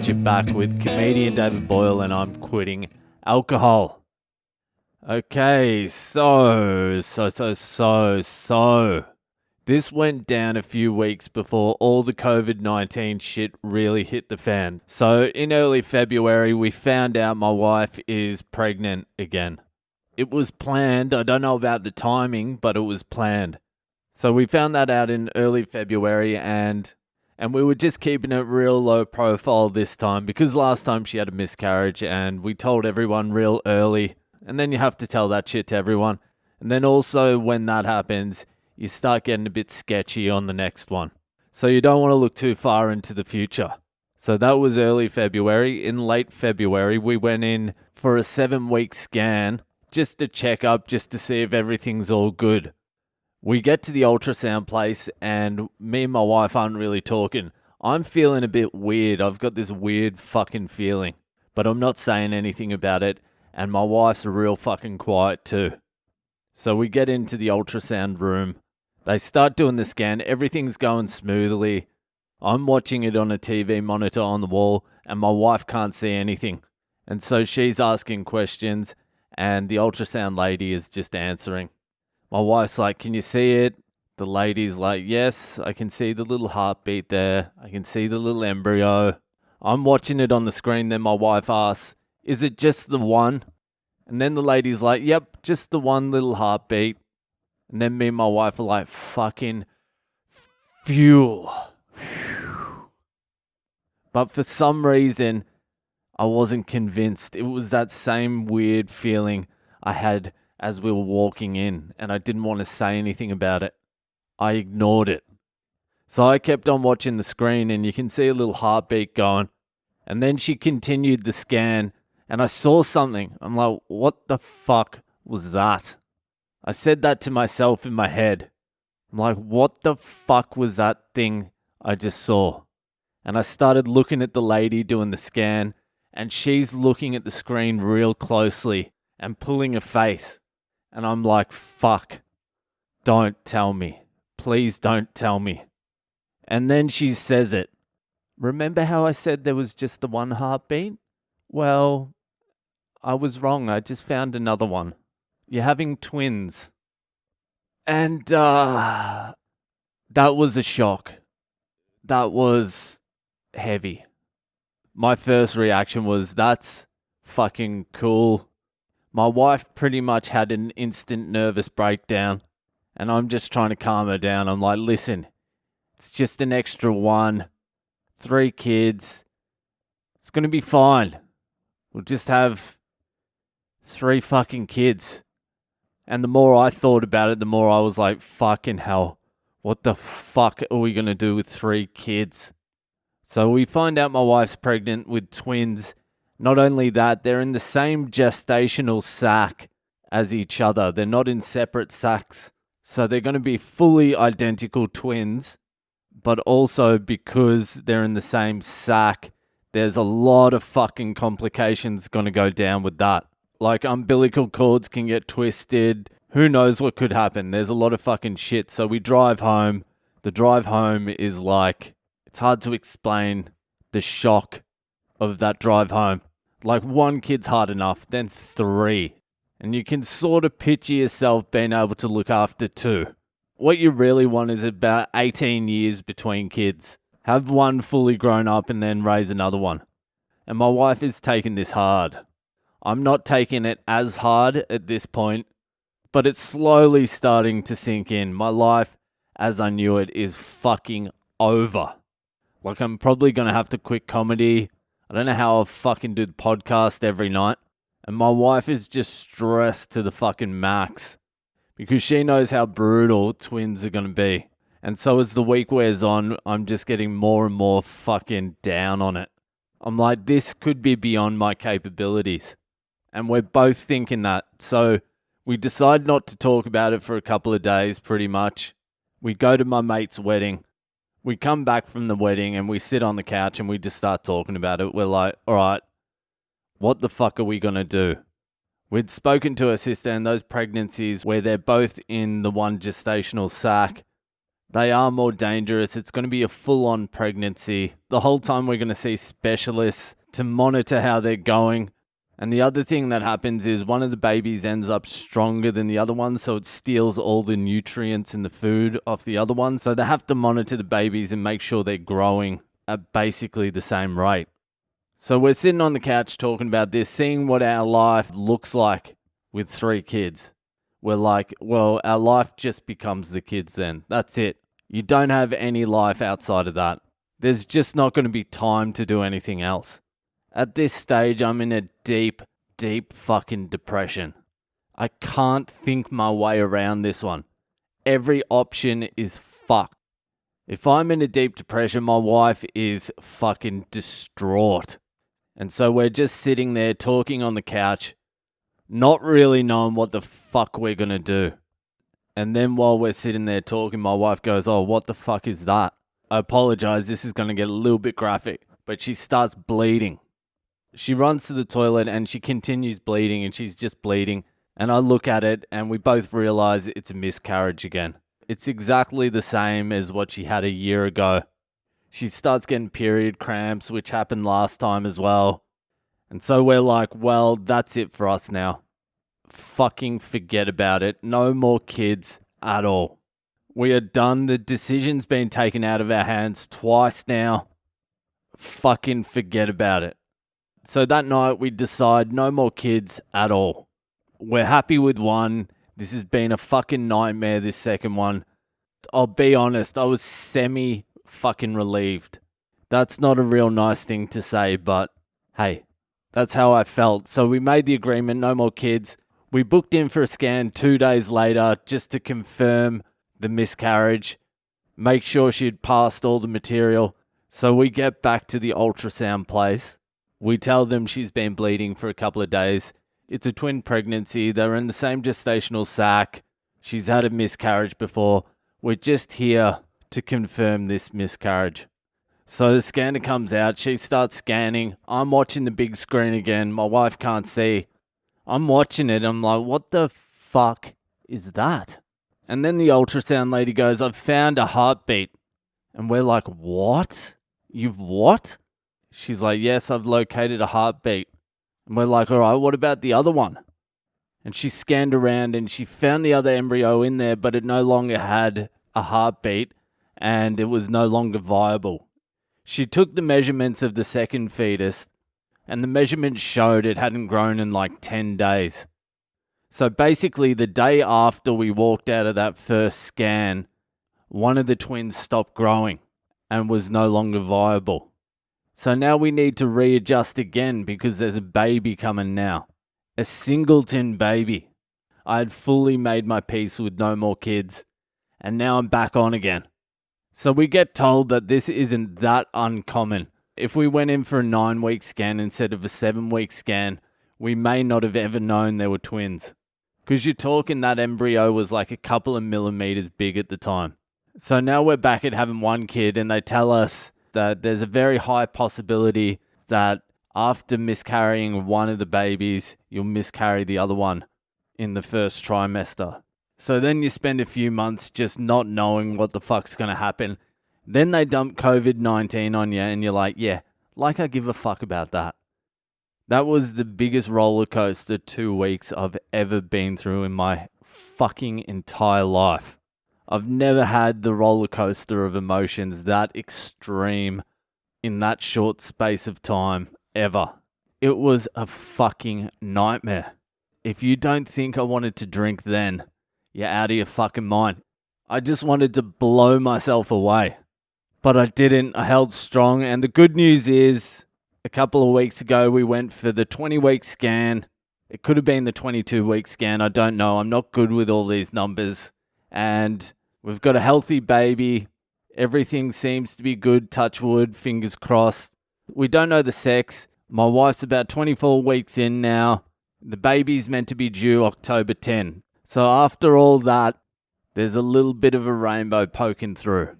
Relationship back with comedian David Boyle, and I'm quitting alcohol. Okay, so. This went down a few weeks before all the COVID-19 shit really hit the fan. So in early February, we found out my wife is pregnant again. It was planned. I don't know about the timing, but it was planned. So we found that out in early February, and we were just keeping it real low profile this time because last time she had a miscarriage and we told everyone real early, and then you have to tell that shit to everyone. And then also when that happens, you start getting a bit sketchy on the next one. So you don't want to look too far into the future. So that was early February. In late February, we went in for a 7-week scan just to check up, just to see if everything's all good. We get to the ultrasound place and me and my wife aren't really talking. I'm feeling a bit weird. I've got this weird fucking feeling, but I'm not saying anything about it. And my wife's real fucking quiet too. So we get into the ultrasound room. They start doing the scan. Everything's going smoothly. I'm watching it on a TV monitor on the wall and my wife can't see anything. And so she's asking questions and the ultrasound lady is just answering. My wife's like, "Can you see it?" The lady's like, "Yes, I can see the little heartbeat there. I can see the little embryo." I'm watching it on the screen. Then my wife asks, "Is it just the one?" And then the lady's like, "Yep, just the one little heartbeat." And then me and my wife are like, fucking fuel. But for some reason, I wasn't convinced. It was that same weird feeling I had as we were walking in, and I didn't want to say anything about it. I ignored it. So I kept on watching the screen, and you can see a little heartbeat going. And then she continued the scan, and I saw something. I'm like, what the fuck was that? I said that to myself in my head. I'm like, what the fuck was that thing I just saw? And I started looking at the lady doing the scan, and she's looking at the screen real closely and pulling a face. And I'm like, fuck, don't tell me. Please don't tell me. And then she says it. "Remember how I said there was just the one heartbeat? Well, I was wrong. I just found another one. You're having twins." And that was a shock. That was heavy. My first reaction was, that's fucking cool. My wife pretty much had an instant nervous breakdown, and I'm just trying to calm her down. I'm like, listen, it's just an extra one. 3 kids. It's going to be fine. We'll just have 3 fucking kids. And the more I thought about it, the more I was like, fucking hell, what the fuck are we going to do with 3 kids? So we find out my wife's pregnant with twins. Not only that, they're in the same gestational sac as each other. They're not in separate sacs. So they're going to be fully identical twins. But also because they're in the same sac, there's a lot of fucking complications going to go down with that. Like umbilical cords can get twisted. Who knows what could happen? There's a lot of fucking shit. So we drive home. The drive home is like, it's hard to explain the shock of that drive home. Like 1 kid's hard enough, then 3. And you can sort of picture yourself being able to look after 2. What you really want is about 18 years between kids. Have one fully grown up and then raise another one. And my wife is taking this hard. I'm not taking it as hard at this point, but it's slowly starting to sink in. My life, as I knew it, is fucking over. Like, I'm probably going to have to quit comedy. I don't know how I'll fucking do the podcast every night. And my wife is just stressed to the fucking max because she knows how brutal twins are going to be. And so as the week wears on, I'm just getting more and more fucking down on it. I'm like, this could be beyond my capabilities. And we're both thinking that. So we decide not to talk about it for a couple of days, pretty much. We go to my mate's wedding. We come back from the wedding and we sit on the couch and we just start talking about it. We're like, all right, what the fuck are we going to do? We'd spoken to her sister, and those pregnancies where they're both in the one gestational sac, They are more dangerous. It's going to be a full-on pregnancy. The whole time we're going to see specialists to monitor how they're going. And the other thing that happens is one of the babies ends up stronger than the other one, so it steals all the nutrients in the food off the other one. So they have to monitor the babies and make sure they're growing at basically the same rate. So we're sitting on the couch talking about this, seeing what our life looks like with 3 kids. We're like, well, our life just becomes the kids then. That's it. You don't have any life outside of that. There's just not going to be time to do anything else. At this stage, I'm in a deep, deep fucking depression. I can't think my way around this one. Every option is fucked. If I'm in a deep depression, my wife is fucking distraught. And so we're just sitting there talking on the couch, not really knowing what the fuck we're going to do. And then while we're sitting there talking, my wife goes, "Oh, what the fuck is that?" I apologize, this is going to get a little bit graphic, but she starts bleeding. She runs to the toilet and she continues bleeding and she's just bleeding. And I look at it and we both realize it's a miscarriage again. It's exactly the same as what she had a year ago. She starts getting period cramps, which happened last time as well. And so we're like, well, that's it for us now. Fucking forget about it. No more kids at all. We are done. The decision's been taken out of our hands twice now. Fucking forget about it. So that night we decide no more kids at all. We're happy with one. This has been a fucking nightmare, this second one. I'll be honest, I was semi-fucking relieved. That's not a real nice thing to say, but hey, that's how I felt. So we made the agreement, no more kids. We booked in for a scan 2 days later just to confirm the miscarriage, make sure she'd passed all the material. So we get back to the ultrasound place. We tell them she's been bleeding for a couple of days. It's a twin pregnancy. They're in the same gestational sac. She's had a miscarriage before. We're just here to confirm this miscarriage. So the scanner comes out. She starts scanning. I'm watching the big screen again. My wife can't see. I'm watching it. I'm like, what the fuck is that? And then the ultrasound lady goes, "I've found a heartbeat." And we're like, what? You've what? She's like, "Yes, I've located a heartbeat." And we're like, all right, what about the other one? And she scanned around and she found the other embryo in there, but it no longer had a heartbeat and it was no longer viable. She took the measurements of the second fetus and the measurements showed it hadn't grown in like 10 days. So basically the day after we walked out of that first scan, one of the twins stopped growing and was no longer viable. So now we need to readjust again because there's a baby coming now. A singleton baby. I had fully made my peace with no more kids. And now I'm back on again. So we get told that this isn't that uncommon. If we went in for a 9-week scan instead of a 7-week scan, we may not have ever known there were twins. Because you're talking that embryo was like a couple of millimeters big at the time. So now we're back at having one kid and they tell us that there's a very high possibility that after miscarrying one of the babies, you'll miscarry the other one in the first trimester. So then you spend a few months just not knowing what the fuck's going to happen. Then they dump COVID-19 on you and you're like, yeah, like I give a fuck about that. That was the biggest roller coaster 2 weeks I've ever been through in my fucking entire life. I've never had the roller coaster of emotions that extreme in that short space of time ever. It was a fucking nightmare. If you don't think I wanted to drink then, you're out of your fucking mind. I just wanted to blow myself away. But I didn't. I held strong. And the good news is, a couple of weeks ago, we went for the 20-week scan. It could have been the 22-week scan. I don't know. I'm not good with all these numbers. And we've got a healthy baby. Everything seems to be good. Touch wood. Fingers crossed. We don't know the sex. My wife's about 24 weeks in now. The baby's meant to be due October 10. So after all that, there's a little bit of a rainbow poking through.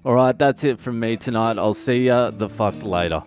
Alright, that's it from me tonight. I'll see ya the fuck later.